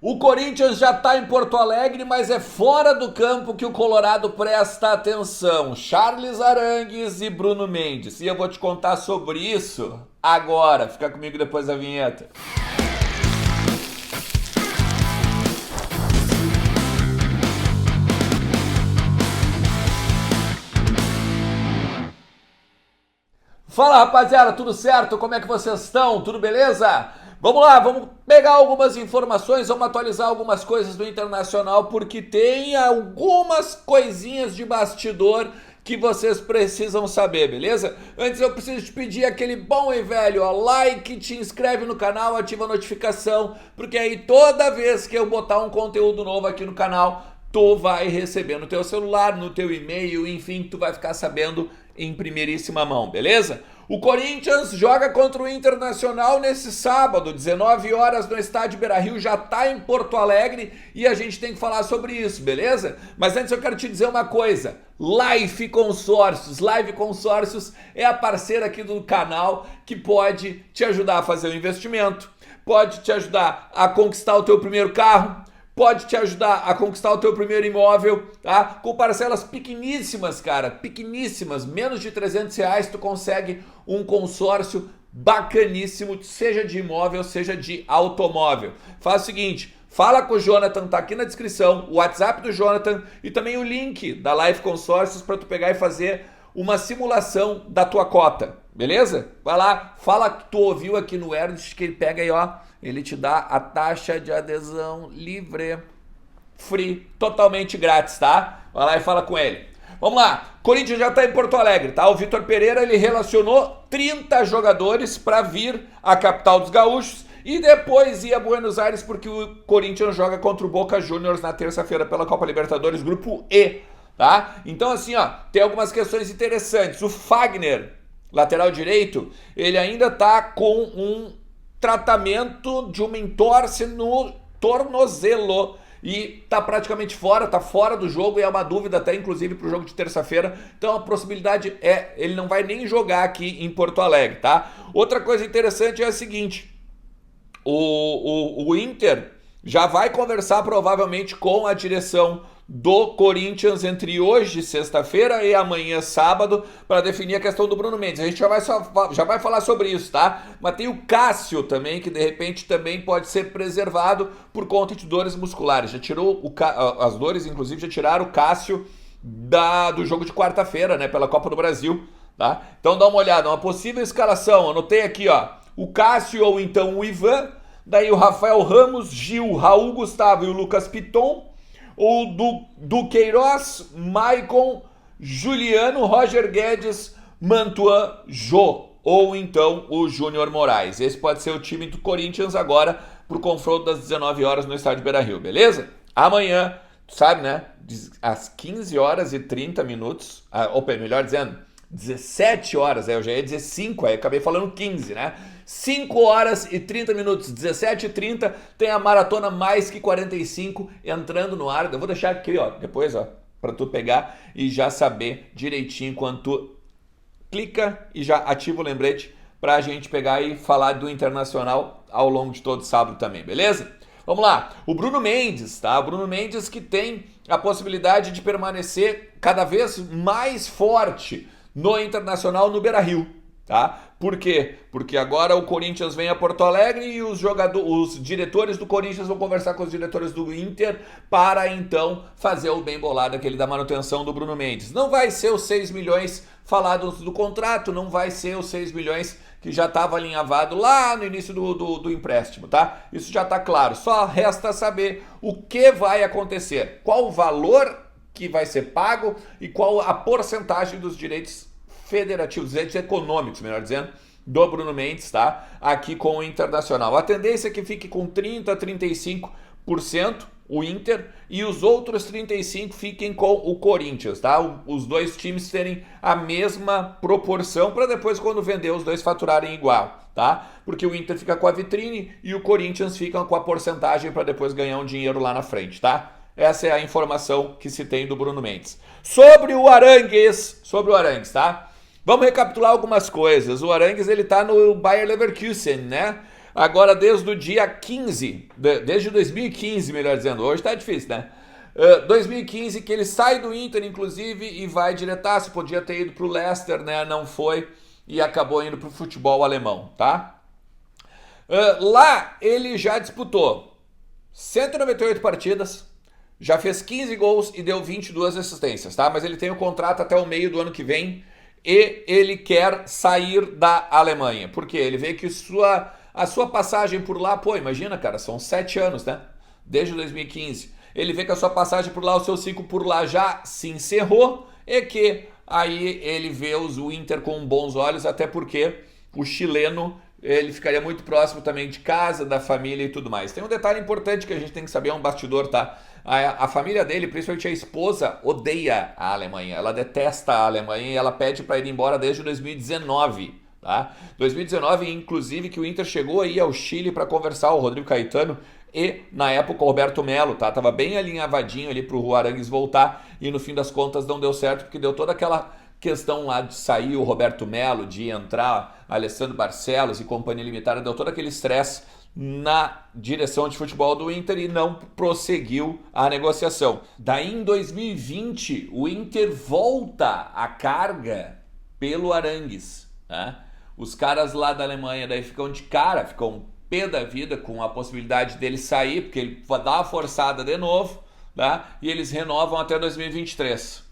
O Corinthians já está em Porto Alegre, mas é fora do campo que o Colorado presta atenção. Charles Arangues e Bruno Mendes. E eu vou te contar sobre isso agora. Fica comigo depois da vinheta. Fala, rapaziada, tudo certo? Como é que vocês estão? Tudo beleza? Vamos lá, vamos pegar algumas informações, vamos atualizar algumas coisas do Internacional, porque tem algumas coisinhas de bastidor que vocês precisam saber, beleza? Antes eu preciso te pedir aquele bom e velho, ó, like, te inscreve no canal, ativa a notificação, porque aí toda vez que eu botar um conteúdo novo aqui no canal, tu vai receber no teu celular, no teu e-mail, enfim, tu vai ficar sabendo em primeiríssima mão, beleza? O Corinthians joga contra o Internacional nesse sábado, 19 horas no estádio Beira-Rio, já tá em Porto Alegre e a gente tem que falar sobre isso, beleza? Mas antes eu quero te dizer uma coisa, Life Consórcios é a parceira aqui do canal que pode te ajudar a fazer o investimento, pode te ajudar a conquistar o teu primeiro carro, pode te ajudar a conquistar o teu primeiro imóvel, tá? Com parcelas pequeníssimas, cara, pequeníssimas, menos de R$300 tu consegue um consórcio bacaníssimo, seja de imóvel, seja de automóvel. Faz o seguinte, fala com o Jonathan, tá aqui na descrição, o WhatsApp do Jonathan e também o link da Life Consórcios para tu pegar e fazer uma simulação da tua cota, beleza? Vai lá, fala que tu ouviu aqui no Ernst, que ele pega aí, ó, ele te dá a taxa de adesão livre, free, totalmente grátis, tá? Vai lá e fala com ele. Vamos lá, Corinthians já tá em Porto Alegre, tá? O Vitor Pereira, ele relacionou 30 jogadores para vir à capital dos gaúchos e depois ir a Buenos Aires porque o Corinthians joga contra o Boca Juniors na terça-feira pela Copa Libertadores, grupo E, tá? Então assim, ó, tem algumas questões interessantes. O Fagner, lateral direito, ele ainda tá com um tratamento de uma entorse no tornozelo e tá praticamente fora, tá fora do jogo e é uma dúvida até inclusive pro jogo de terça-feira. Então a possibilidade é, ele não vai nem jogar aqui em Porto Alegre, tá? Outra coisa interessante é a seguinte, o Inter já vai conversar provavelmente com a direção do Corinthians entre hoje, sexta-feira, e amanhã, sábado, para definir a questão do Bruno Mendes. A gente já vai falar sobre isso, tá? Mas tem o Cássio também, que de repente também pode ser preservado por conta de dores musculares. Já tirou as dores, inclusive, já tiraram o Cássio do jogo de quarta-feira, né? Pela Copa do Brasil, tá? Então dá uma olhada, uma possível escalação. Anotei aqui, ó, o Cássio ou então o Ivan, daí o Rafael Ramos, Gil, Raul Gustavo e o Lucas Piton, ou do Queiroz, Maicon, Juliano, Roger Guedes, Mantuan, Jô, ou então o Júnior Moraes. Esse pode ser o time do Corinthians agora pro confronto das 19 horas no estádio Beira-Rio, beleza? Amanhã, tu sabe, né? Às 15 horas e 30 minutos, opa, melhor dizendo, 17 horas, eu já ia dizer 5, aí acabei falando 15, né? 5 horas e 30 minutos, 17 e 30, tem a Maratona Mais Que 45 entrando no ar. Eu vou deixar aqui, ó, depois, ó, pra tu pegar e já saber direitinho quando tu clica e já ativa o lembrete pra gente pegar e falar do Internacional ao longo de todo sábado também, beleza? Vamos lá, o Bruno Mendes, tá? O Bruno Mendes que tem a possibilidade de permanecer cada vez mais forte no Internacional no Beira-Rio, tá? Por quê? Porque agora o Corinthians vem a Porto Alegre e os diretores do Corinthians vão conversar com os diretores do Inter para então fazer o bem bolado aquele da manutenção do Bruno Mendes. Não vai ser os 6 milhões falados do contrato, não vai ser os 6 milhões que já estava alinhavado lá no início do empréstimo, tá? Isso já está claro, só resta saber o que vai acontecer, qual o valor que vai ser pago e qual a porcentagem dos direitos federativos, direitos econômicos, melhor dizendo, do Bruno Mendes, tá? Aqui com o Internacional. A tendência é que fique com 30% a 35% o Inter e os outros 35% fiquem com o Corinthians, tá? Os dois times terem a mesma proporção para depois, quando vender, os dois faturarem igual, tá? Porque o Inter fica com a vitrine e o Corinthians fica com a porcentagem para depois ganhar um dinheiro lá na frente, tá? Essa é a informação que se tem do Bruno Mendes. Sobre o Arangues, tá? Vamos recapitular algumas coisas. O Arangues, ele tá no Bayer Leverkusen, né? Agora, desde o dia 15, desde 2015, melhor dizendo, hoje tá difícil, né? 2015 que ele sai do Inter, inclusive, e vai diretaço, podia ter ido pro Leicester, né? Não foi e acabou indo pro futebol alemão, tá? Lá ele já disputou 198 partidas, já fez 15 gols e deu 22 assistências, tá? Mas ele tem o contrato até o meio do ano que vem e ele quer sair da Alemanha. Por quê? Ele vê que a sua passagem por lá, pô, imagina, cara, são 7 anos, né? Desde 2015. Ele vê que a sua passagem por lá, o seu ciclo por lá já se encerrou e que aí ele vê o Inter com bons olhos, até porque o chileno ele ficaria muito próximo também de casa, da família e tudo mais. Tem um detalhe importante que a gente tem que saber, é um bastidor, tá? A família dele, principalmente a esposa, odeia a Alemanha. Ela detesta a Alemanha e ela pede para ir embora desde 2019. Tá? 2019, inclusive, que o Inter chegou aí ao Chile para conversar, o Rodrigo Caetano e, na época, o Roberto Melo, tá? Tava bem alinhavadinho ali pro Arangues voltar e, no fim das contas, não deu certo, porque deu toda aquela questão lá de sair o Roberto Melo, de entrar Alessandro Barcelos e companhia limitada, deu todo aquele estresse na direção de futebol do Inter e não prosseguiu a negociação. Daí, em 2020, o Inter volta a carga pelo Arangues, né? Os caras lá da Alemanha daí ficam de cara, ficam pé da vida com a possibilidade dele sair, porque ele vai dar uma forçada de novo, tá? E eles renovam até 2023,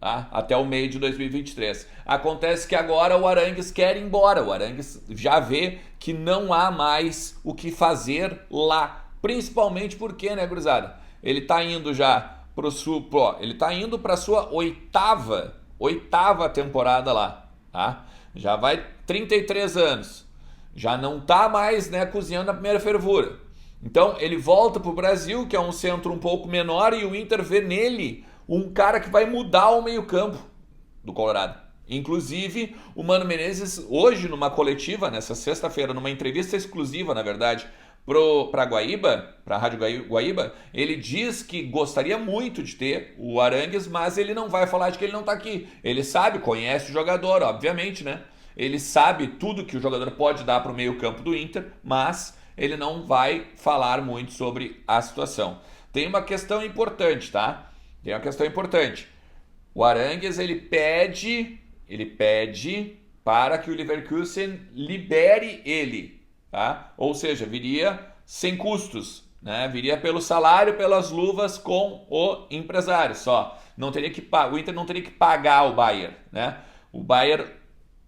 tá? Até o meio de 2023. Acontece que agora o Arangues quer ir embora, o Arangues já vê que não há mais o que fazer lá, principalmente porque, né, gurizada? Ele tá indo já pro sul, ele tá indo para sua oitava temporada lá, tá? Já vai 33 anos, já não tá mais, né, cozinhando na primeira fervura. Então ele volta pro Brasil, que é um centro um pouco menor, e o Inter vê nele um cara que vai mudar o meio-campo do Colorado. Inclusive, o Mano Menezes, hoje numa coletiva, nessa sexta-feira, numa entrevista exclusiva, na verdade, para Guaíba, para a Rádio Guaíba, ele diz que gostaria muito de ter o Arangues, mas ele não vai falar de que ele não está aqui. Ele sabe, conhece o jogador, obviamente, né? Ele sabe tudo que o jogador pode dar para o meio-campo do Inter, mas ele não vai falar muito sobre a situação. Tem uma questão importante, tá? Tem uma questão importante. O Arangues, ele pede para que o Leverkusen libere ele, tá? Ou seja, viria sem custos, né? Viria pelo salário, pelas luvas com o empresário só. Não teria que o Inter não teria que pagar o Bayern, né?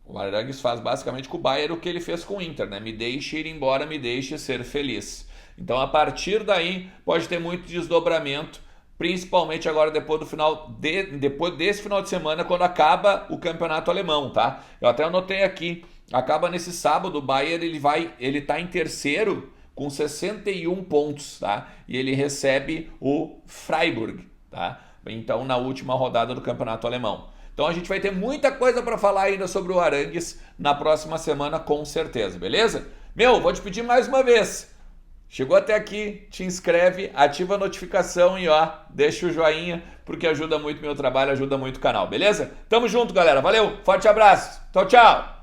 O Arangues faz basicamente com o Bayern o que ele fez com o Inter, né? Me deixe ir embora, me deixe ser feliz. Então, a partir daí, pode ter muito desdobramento, principalmente agora depois desse final de semana, quando acaba o campeonato alemão, tá? Eu até anotei aqui, acaba nesse sábado, o Bayern ele tá em terceiro com 61 pontos, tá? E ele recebe o Freiburg, tá? Então, na última rodada do campeonato alemão. Então a gente vai ter muita coisa para falar ainda sobre o Arangues na próxima semana, com certeza, beleza? Vou te pedir mais uma vez. Chegou até aqui, te inscreve, ativa a notificação e ó, deixa o joinha, porque ajuda muito meu trabalho, ajuda muito o canal, beleza? Tamo junto, galera. Valeu, forte abraço. Tchau, tchau.